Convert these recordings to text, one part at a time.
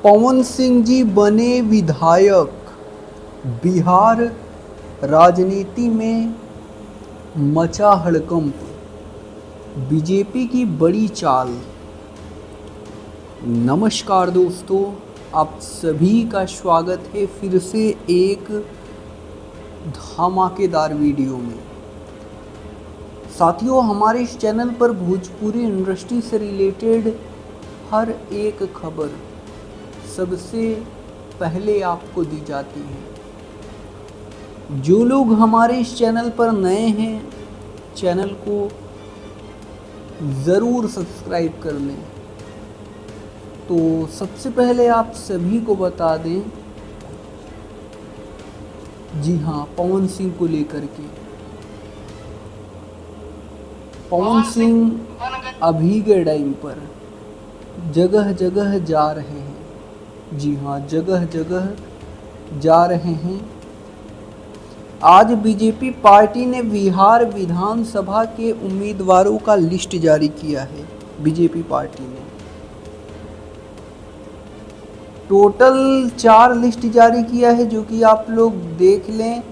पवन सिंह जी बने विधायक। बिहार राजनीति में मचा हड़कंप। बीजेपी की बड़ी चाल। नमस्कार दोस्तों, आप सभी का स्वागत है फिर से एक धमाकेदार वीडियो में। साथियों, हमारे इस चैनल पर भोजपुरी इंडस्ट्री से रिलेटेड हर एक खबर सबसे पहले आपको दी जाती है। जो लोग हमारे इस चैनल पर नए हैं, चैनल को ज़रूर सब्सक्राइब कर लें। तो सबसे पहले आप सभी को बता दें, जी हाँ, पवन सिंह को लेकर के। पवन सिंह अभी के टाइम पर जगह जगह जा रहे हैं। जी हाँ, जगह जगह जा रहे हैं। आज बीजेपी पार्टी ने बिहार विधानसभा के उम्मीदवारों का लिस्ट जारी किया है। बीजेपी पार्टी ने टोटल 4 लिस्ट जारी किया है, जो कि आप लोग देख लें,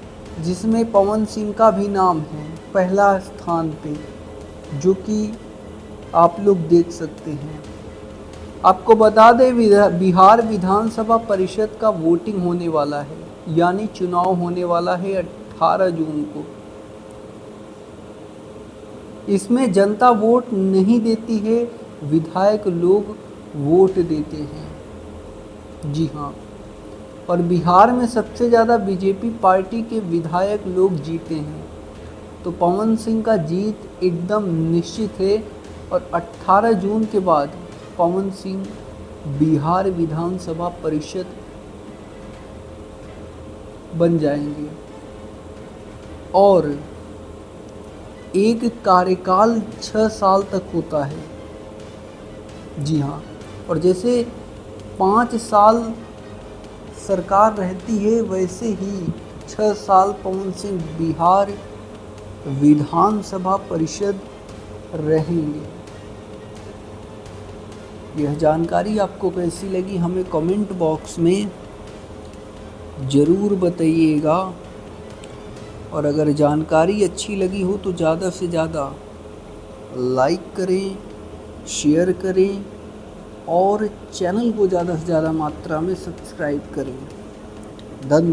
जिसमें पवन सिंह का भी नाम है पहला स्थान पे, जो कि आप लोग देख सकते हैं। आपको बता दें, बिहार विधानसभा परिषद का वोटिंग होने वाला है, यानी चुनाव होने वाला है 18 जून को। इसमें जनता वोट नहीं देती है, विधायक लोग वोट देते हैं। जी हाँ, और बिहार में सबसे ज़्यादा बीजेपी पार्टी के विधायक लोग जीते हैं। तो पवन सिंह का जीत एकदम निश्चित है और 18 जून के बाद पवन सिंह बिहार विधानसभा परिषद बन जाएंगे और एक कार्यकाल 6 साल तक होता है। जी हाँ, और जैसे 5 साल सरकार रहती है, वैसे ही 6 साल पवन सिंह बिहार विधानसभा परिषद रहेंगे। यह जानकारी आपको कैसी लगी, हमें कमेंट बॉक्स में ज़रूर बताइएगा। और अगर जानकारी अच्छी लगी हो तो ज़्यादा से ज़्यादा लाइक करें, शेयर करें और चैनल को ज़्यादा से ज़्यादा मात्रा में सब्सक्राइब करें। धन्यवाद।